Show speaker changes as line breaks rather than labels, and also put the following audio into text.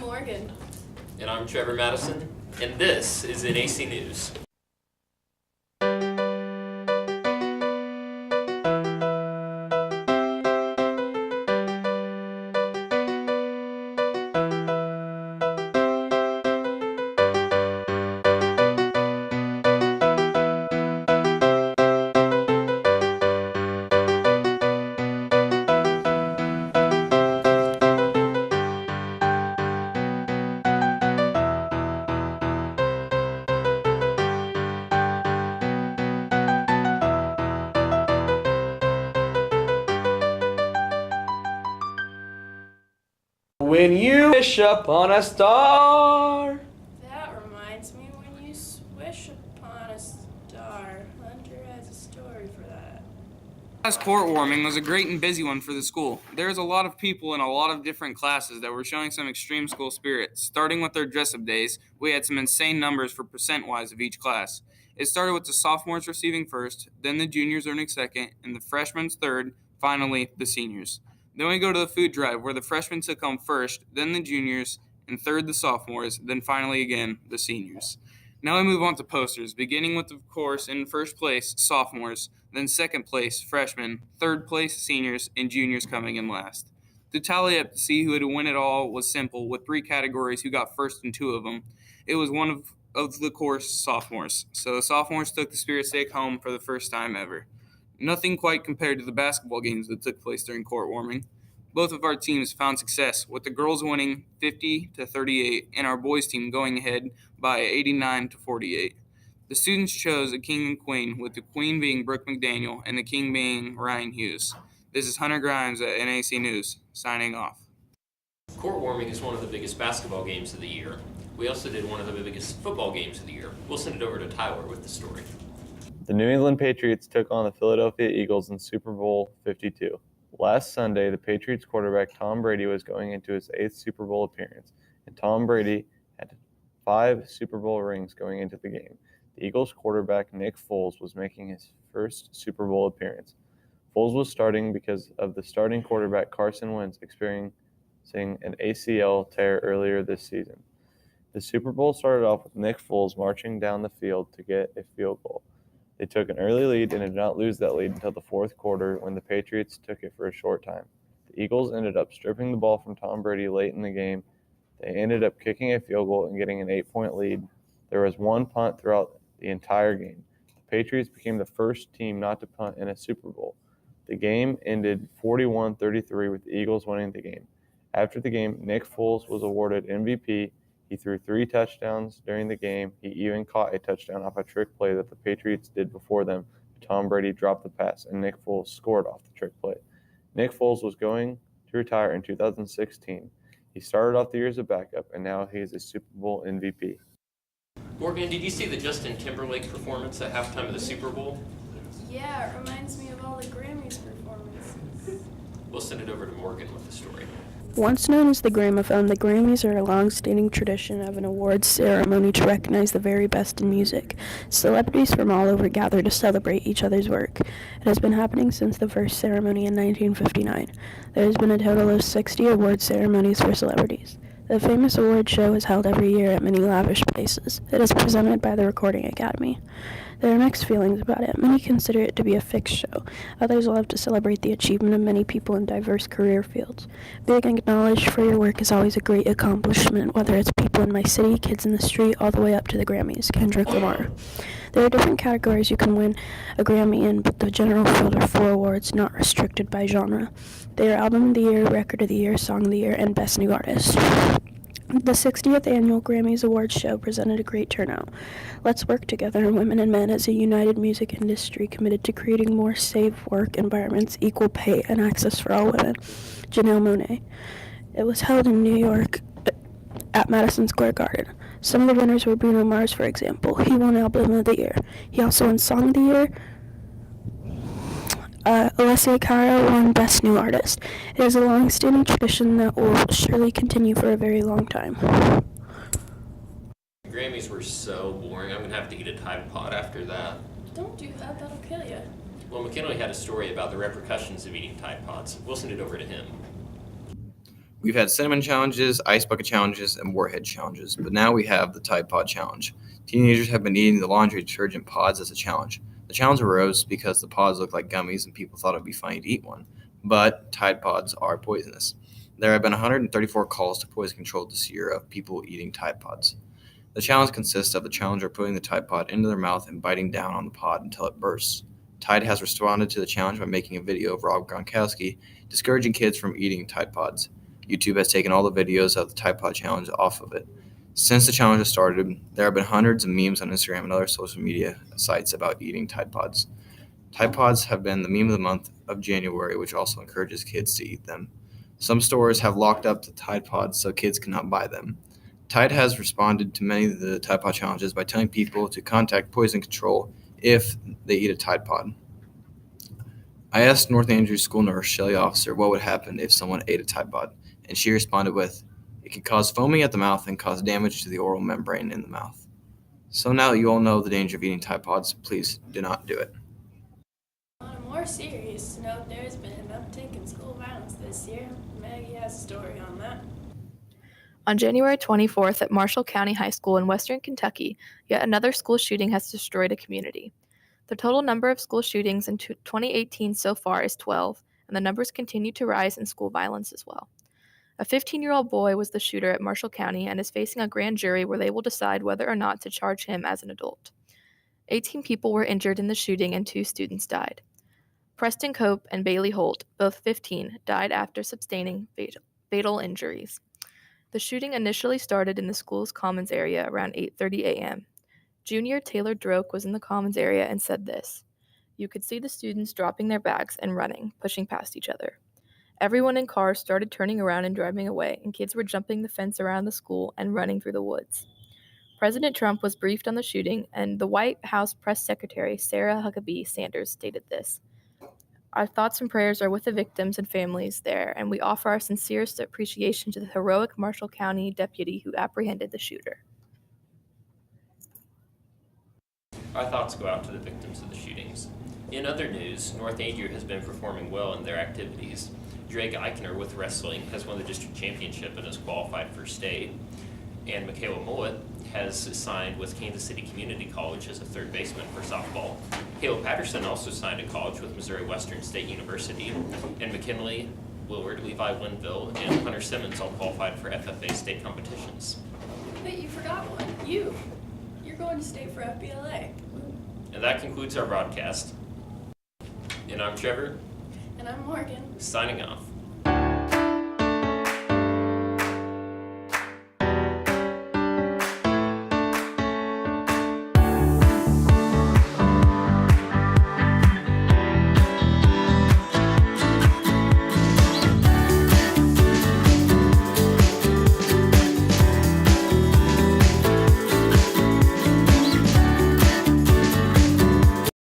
I'm Morgan.
And I'm Trevor Madison, and this is NAC News.
When you wish upon a star.
That reminds me, when you swish upon a star, Hunter has a story for that.
Last court warming was a great and busy one for the school. There was a lot of people in a lot of different classes that were showing some extreme school spirit. Starting with their dress-up days, we had some insane numbers for percent-wise of each class. It started with the sophomores receiving first, then the juniors earning second, and the freshmen third, finally the seniors. Then we go to the food drive, where the freshmen took home first, then the juniors, and third the sophomores, then finally again the seniors. Now we move on to posters, beginning with, of course, in first place, sophomores, then second place, freshmen, third place, seniors, and juniors coming in last. To tally up to see who would win it all was simple, with three categories who got first in two of them. It was one of the course, sophomores. So the sophomores took the Spirit Stake home for the first time ever. Nothing quite compared to the basketball games that took place during court warming. Both of our teams found success, with the girls winning 50-38 and our boys team going ahead by 89-48. The students chose a king and queen, with the queen being Brooke McDaniel and the king being Ryan Hughes. This is Hunter Grimes at NAC News, signing off.
Court warming is one of the biggest basketball games of the year. We also did one of the biggest football games of the year. We'll send it over to Tyler with the story.
The New England Patriots took on the Philadelphia Eagles in Super Bowl 52. Last Sunday, the Patriots quarterback Tom Brady was going into his 8th Super Bowl appearance, and Tom Brady had 5 Super Bowl rings going into the game. The Eagles quarterback Nick Foles was making his first Super Bowl appearance. Foles was starting because of the starting quarterback Carson Wentz experiencing an ACL tear earlier this season. The Super Bowl started off with Nick Foles marching down the field to get a field goal. They took an early lead and did not lose that lead until the fourth quarter, when the Patriots took it for a short time. The Eagles ended up stripping the ball from Tom Brady late in the game. They ended up kicking a field goal and getting an 8-point lead. There was one punt throughout the entire game. The Patriots became the first team not to punt in a Super Bowl. The game ended 41-33 with the Eagles winning the game. After the game, Nick Foles was awarded MVP. He threw 3 touchdowns during the game. He even caught a touchdown off a trick play that the Patriots did before them. Tom Brady dropped the pass, and Nick Foles scored off the trick play. Nick Foles was going to retire in 2016. He started off the year as a backup, and now he is a Super Bowl MVP.
Morgan, did you see the Justin Timberlake performance at halftime of the Super Bowl?
Yeah, it reminds me of all the Grammys performances.
We'll send it over to Morgan with the story.
Once known as the Gramophone, the Grammys are a long-standing tradition of an awards ceremony to recognize the very best in music. Celebrities from all over gather to celebrate each other's work. It has been happening since the first ceremony in 1959. There has been a total of 60 award ceremonies for celebrities. The famous award show is held every year at many lavish places. It is presented by the Recording Academy. There are mixed feelings about it. Many consider it to be a fixed show. Others love to celebrate the achievement of many people in diverse career fields. Being acknowledged for your work is always a great accomplishment, whether it's people in my city, kids in the street, all the way up to the Grammys. Kendrick Lamar. There are different categories you can win a Grammy in, but the general field are 4 awards, not restricted by genre. They are Album of the Year, Record of the Year, Song of the Year, and Best New Artist. The 60th Annual Grammys Awards Show presented a great turnout. Let's work together, women and men, as a united music industry committed to creating more safe work environments, equal pay, and access for all women. Janelle Monáe. It was held in New York at Madison Square Garden. Some of the winners were Bruno Mars, for example. He won Album of the Year. He also won Song of the Year. Alessia Cara won Best New Artist. It is a long-standing tradition that will surely continue for a very long time.
The Grammys were so boring. I'm going to have to eat a Tide Pod after that.
Don't do that, that'll kill you.
Well, McKinley had a story about the repercussions of eating Tide Pods. We'll send it over to him.
We've had cinnamon challenges, ice bucket challenges, and warhead challenges, but now we have the Tide Pod Challenge. Teenagers have been eating the laundry detergent pods as a challenge. The challenge arose because the pods look like gummies and people thought it would be funny to eat one. But Tide Pods are poisonous. There have been 134 calls to poison control this year of people eating Tide Pods. The challenge consists of the challenger putting the Tide Pod into their mouth and biting down on the pod until it bursts. Tide has responded to the challenge by making a video of Rob Gronkowski discouraging kids from eating Tide Pods. YouTube has taken all the videos of the Tide Pod Challenge off of it. Since the challenge has started, there have been hundreds of memes on Instagram and other social media sites about eating Tide Pods. Tide Pods have been the meme of the month of January, which also encourages kids to eat them. Some stores have locked up the Tide Pods so kids cannot buy them. Tide has responded to many of the Tide Pod challenges by telling people to contact poison control if they eat a Tide Pod. I asked North Andrews school nurse Shelley Officer what would happen if someone ate a Tide Pod, and she responded with, "It can cause foaming at the mouth and cause damage to the oral membrane in the mouth." So now that you all know the danger of eating Tide Pods, please do not do it.
On a more serious note, there's been an uptick in school violence this year. Maggie has a story on that.
On January 24th at Marshall County High School in western Kentucky, yet another school shooting has destroyed a community. The total number of school shootings in 2018 so far is 12, and the numbers continue to rise in school violence as well. A 15-year-old boy was the shooter at Marshall County and is facing a grand jury where they will decide whether or not to charge him as an adult. 18 people were injured in the shooting and 2 students died. Preston Cope and Bailey Holt, both 15, died after sustaining fatal injuries. The shooting initially started in the school's commons area around 8:30 a.m. Junior Taylor Droke was in the commons area and said this: "You could see the students dropping their bags and running, pushing past each other. Everyone in cars started turning around and driving away, and kids were jumping the fence around the school and running through the woods." President Trump was briefed on the shooting, and the White House Press Secretary Sarah Huckabee Sanders stated this: "Our thoughts and prayers are with the victims and families there, and we offer our sincerest appreciation to the heroic Marshall County deputy who apprehended the shooter."
Our thoughts go out to the victims of the shootings. In other news, North Andrew has been performing well in their activities. Drake Eichner with wrestling has won the district championship and is qualified for state. And Michaela Mullet has signed with Kansas City Community College as a third baseman for softball. Caleb Patterson also signed a college with Missouri Western State University. And McKinley, Willard, Levi Winville, and Hunter Simmons all qualified for FFA state competitions.
But you forgot one. You're going to state for FBLA.
And that concludes our broadcast. And I'm Trevor,
And I'm Morgan.
signing off.